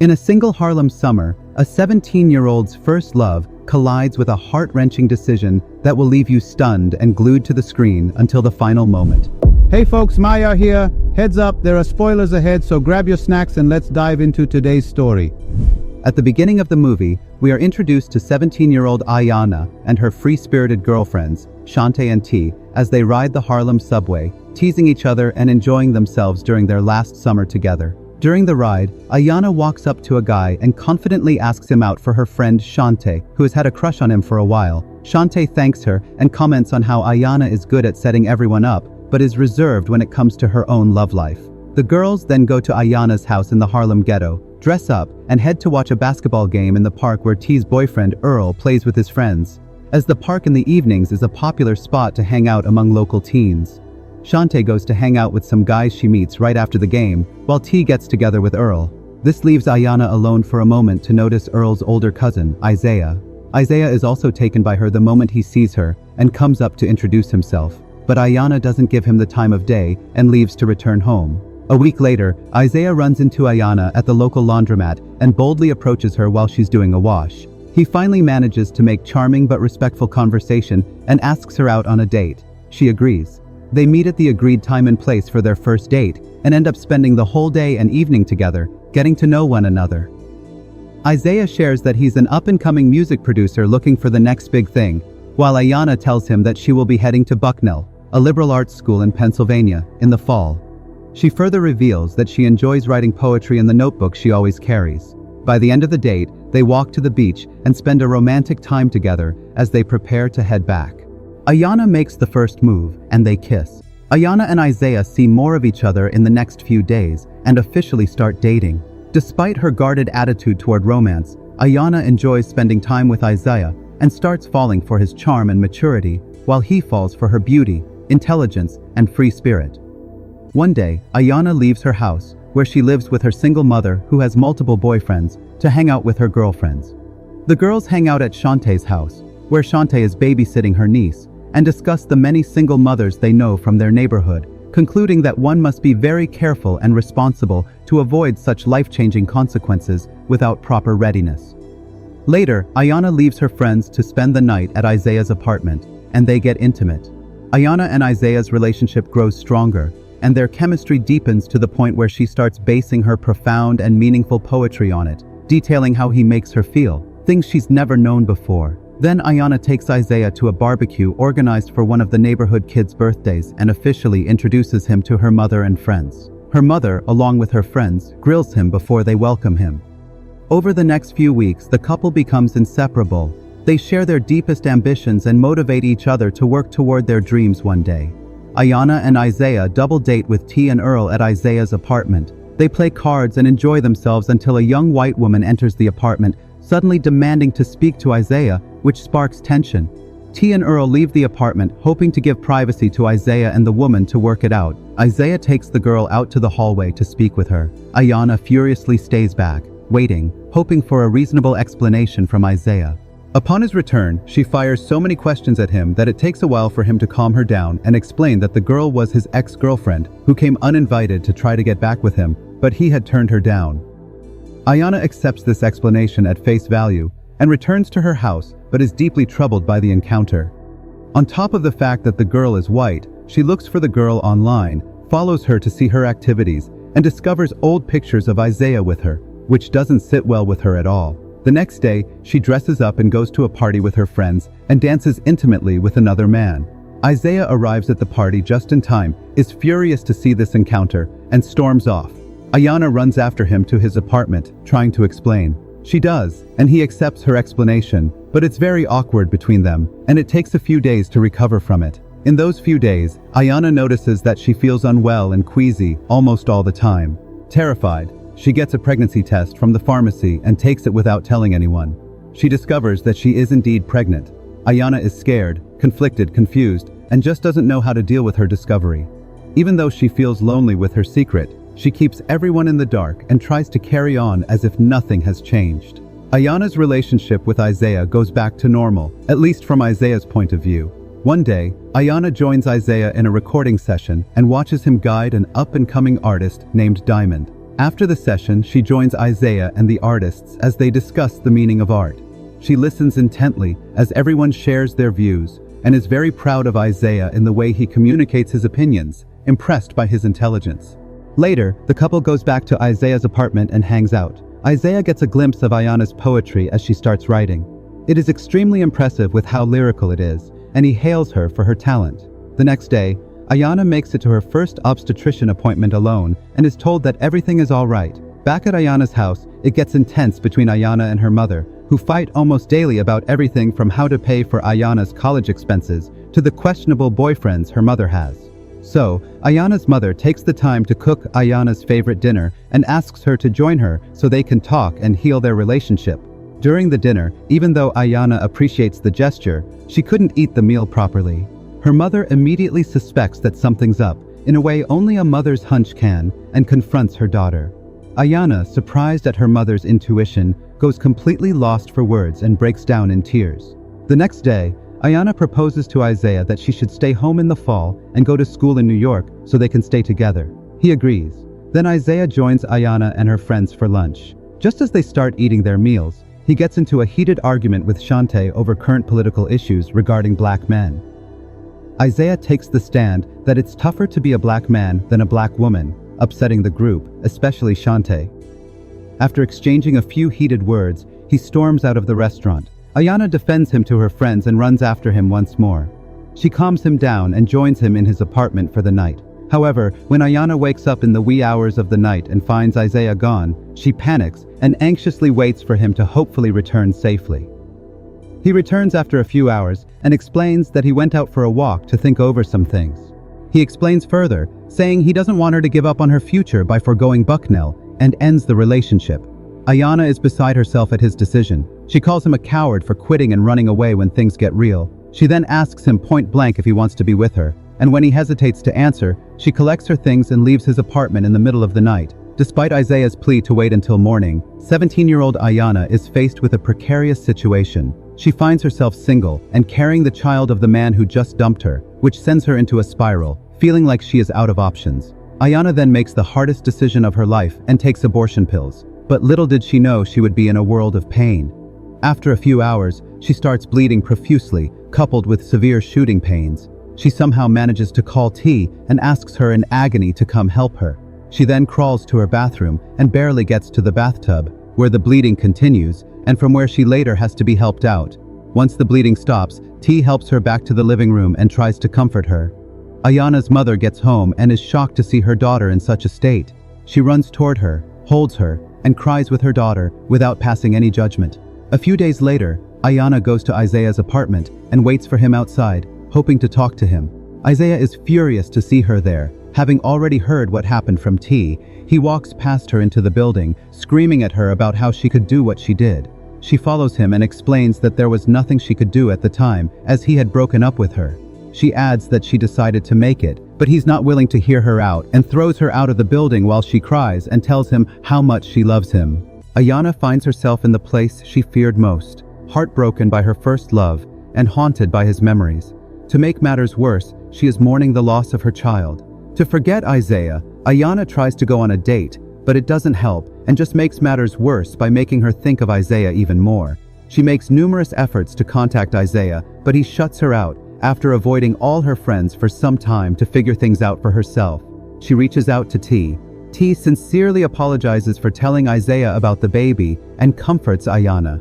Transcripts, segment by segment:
In a single Harlem summer, a 17-year-old's first love collides with a heart-wrenching decision that will leave you stunned and glued to the screen until the final moment. Hey folks, Mahi here. Heads up, there are spoilers ahead, so grab your snacks and let's dive into today's story. At the beginning of the movie, we are introduced to 17-year-old Ayana and her free-spirited girlfriends, Shante and T, as they ride the Harlem subway, teasing each other and enjoying themselves during their last summer together. During the ride, Ayana walks up to a guy and confidently asks him out for her friend Shante, who has had a crush on him for a while. Shante thanks her and comments on how Ayana is good at setting everyone up, but is reserved when it comes to her own love life. The girls then go to Ayana's house in the Harlem ghetto, dress up, and head to watch a basketball game in the park where T's boyfriend Earl plays with his friends, as the park in the evenings is a popular spot to hang out among local teens. Shante goes to hang out with some guys she meets right after the game, while T gets together with Earl. This leaves Ayana alone for a moment to notice Earl's older cousin, Isaiah. Isaiah is also taken by her the moment he sees her and comes up to introduce himself, but Ayana doesn't give him the time of day and leaves to return home. A week later, Isaiah runs into Ayana at the local laundromat and boldly approaches her while she's doing a wash. He finally manages to make charming but respectful conversation and asks her out on a date. She agrees. They meet at the agreed time and place for their first date and end up spending the whole day and evening together, getting to know one another. Isaiah shares that he's an up-and-coming music producer looking for the next big thing, while Ayana tells him that she will be heading to Bucknell, a liberal arts school in Pennsylvania, in the fall. She further reveals that she enjoys writing poetry in the notebook she always carries. By the end of the date, they walk to the beach and spend a romantic time together as they prepare to head back. Ayana makes the first move, and they kiss. Ayana and Isaiah see more of each other in the next few days and officially start dating. Despite her guarded attitude toward romance, Ayana enjoys spending time with Isaiah and starts falling for his charm and maturity, while he falls for her beauty, intelligence, and free spirit. One day, Ayana leaves her house, where she lives with her single mother who has multiple boyfriends, to hang out with her girlfriends. The girls hang out at Shante's house, where Shante is babysitting her niece, and discuss the many single mothers they know from their neighborhood, concluding that one must be very careful and responsible to avoid such life-changing consequences without proper readiness. Later, Ayana leaves her friends to spend the night at Isaiah's apartment, and they get intimate. Ayana and Isaiah's relationship grows stronger, and their chemistry deepens to the point where she starts basing her profound and meaningful poetry on it, detailing how he makes her feel, things she's never known before. Then Ayana takes Isaiah to a barbecue organized for one of the neighborhood kids' birthdays and officially introduces him to her mother and friends. Her mother, along with her friends, grills him before they welcome him. Over the next few weeks, the couple becomes inseparable. They share their deepest ambitions and motivate each other to work toward their dreams one day. Ayana and Isaiah double date with T and Earl at Isaiah's apartment. They play cards and enjoy themselves until a young white woman enters the apartment, suddenly demanding to speak to Isaiah, which sparks tension. T and Earl leave the apartment, hoping to give privacy to Isaiah and the woman to work it out. Isaiah takes the girl out to the hallway to speak with her. Ayana furiously stays back, waiting, hoping for a reasonable explanation from Isaiah. Upon his return, she fires so many questions at him that it takes a while for him to calm her down and explain that the girl was his ex-girlfriend who came uninvited to try to get back with him, but he had turned her down. Ayana accepts this explanation at face value and returns to her house, but is deeply troubled by the encounter. On top of the fact that the girl is white, she looks for the girl online, follows her to see her activities, and discovers old pictures of Isaiah with her, which doesn't sit well with her at all. The next day, she dresses up and goes to a party with her friends and dances intimately with another man. Isaiah arrives at the party just in time, is furious to see this encounter, and storms off. Ayana runs after him to his apartment, trying to explain. She does, and he accepts her explanation, but it's very awkward between them, and it takes a few days to recover from it. In those few days, Ayana notices that she feels unwell and queasy almost all the time. Terrified, she gets a pregnancy test from the pharmacy and takes it without telling anyone. She discovers that she is indeed pregnant. Ayana is scared, conflicted, confused, and just doesn't know how to deal with her discovery. Even though she feels lonely with her secret, she keeps everyone in the dark and tries to carry on as if nothing has changed. Ayana's relationship with Isaiah goes back to normal, at least from Isaiah's point of view. One day, Ayana joins Isaiah in a recording session and watches him guide an up-and-coming artist named Diamond. After the session, she joins Isaiah and the artists as they discuss the meaning of art. She listens intently as everyone shares their views and is very proud of Isaiah in the way he communicates his opinions, impressed by his intelligence. Later, the couple goes back to Isaiah's apartment and hangs out. Isaiah gets a glimpse of Ayana's poetry as she starts writing. It is extremely impressive with how lyrical it is, and he hails her for her talent. The next day, Ayana makes it to her first obstetrician appointment alone and is told that everything is all right. Back at Ayana's house, it gets intense between Ayana and her mother, who fight almost daily about everything from how to pay for Ayana's college expenses to the questionable boyfriends her mother has. So, Ayana's mother takes the time to cook Ayana's favorite dinner and asks her to join her so they can talk and heal their relationship. During the dinner, even though Ayana appreciates the gesture, she couldn't eat the meal properly. Her mother immediately suspects that something's up, in a way only a mother's hunch can, and confronts her daughter. Ayana, surprised at her mother's intuition, goes completely lost for words and breaks down in tears. The next day, Ayana proposes to Isaiah that she should stay home in the fall and go to school in New York so they can stay together. He agrees. Then Isaiah joins Ayana and her friends for lunch. Just as they start eating their meals, he gets into a heated argument with Shante over current political issues regarding black men. Isaiah takes the stand that it's tougher to be a black man than a black woman, upsetting the group, especially Shante. After exchanging a few heated words, he storms out of the restaurant. Ayana defends him to her friends and runs after him once more. She calms him down and joins him in his apartment for the night. However, when Ayana wakes up in the wee hours of the night and finds Isaiah gone, she panics and anxiously waits for him to hopefully return safely. He returns after a few hours and explains that he went out for a walk to think over some things. He explains further, saying he doesn't want her to give up on her future by forgoing Bucknell, and ends the relationship. Ayana is beside herself at his decision. She calls him a coward for quitting and running away when things get real. She then asks him point blank if he wants to be with her, and when he hesitates to answer, she collects her things and leaves his apartment in the middle of the night. Despite Isaiah's plea to wait until morning, 17-year-old Ayana is faced with a precarious situation. She finds herself single and carrying the child of the man who just dumped her, which sends her into a spiral, feeling like she is out of options. Ayana then makes the hardest decision of her life and takes abortion pills. But little did she know she would be in a world of pain. After a few hours, she starts bleeding profusely, coupled with severe shooting pains. She somehow manages to call T and asks her in agony to come help her. She then crawls to her bathroom and barely gets to the bathtub, where the bleeding continues, and from where she later has to be helped out. Once the bleeding stops, T helps her back to the living room and tries to comfort her. Ayana's mother gets home and is shocked to see her daughter in such a state. She runs toward her, holds her, and cries with her daughter without passing any judgment. A few days later, Ayana goes to Isaiah's apartment and waits for him outside, hoping to talk to him. Isaiah is furious to see her there. Having already heard what happened from T, he walks past her into the building, screaming at her about how she could do what she did. She follows him and explains that there was nothing she could do at the time, as he had broken up with her. She adds that she decided to make it, but he's not willing to hear her out and throws her out of the building while she cries and tells him how much she loves him. Ayana finds herself in the place she feared most, heartbroken by her first love and haunted by his memories. To make matters worse, she is mourning the loss of her child. To forget Isaiah, Ayana tries to go on a date, but it doesn't help and just makes matters worse by making her think of Isaiah even more. She makes numerous efforts to contact Isaiah, but he shuts her out after avoiding all her friends for some time to figure things out for herself. She reaches out to T. T sincerely apologizes for telling Isaiah about the baby and comforts Ayana.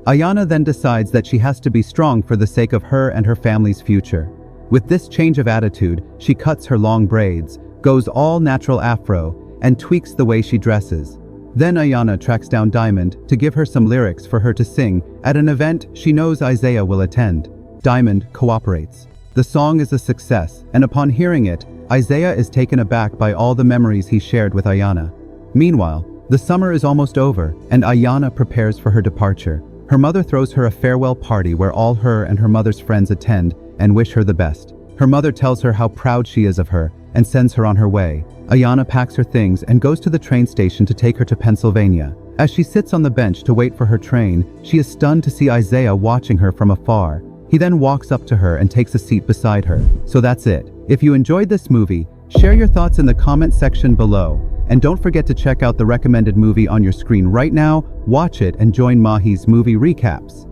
Ayana then decides that she has to be strong for the sake of her and her family's future. With this change of attitude, she cuts her long braids, goes all natural afro, and tweaks the way she dresses. Then Ayana tracks down Diamond to give her some lyrics for her to sing at an event she knows Isaiah will attend. Diamond cooperates. The song is a success, and upon hearing it, Isaiah is taken aback by all the memories he shared with Ayana. Meanwhile, the summer is almost over, and Ayana prepares for her departure. Her mother throws her a farewell party where all her and her mother's friends attend and wish her the best. Her mother tells her how proud she is of her and sends her on her way. Ayana packs her things and goes to the train station to take her to Pennsylvania. As she sits on the bench to wait for her train, she is stunned to see Isaiah watching her from afar. He then walks up to her and takes a seat beside her. So that's it. If you enjoyed this movie, share your thoughts in the comment section below And don't forget to check out the recommended movie on your screen right now, watch it and join Mahi's movie recaps.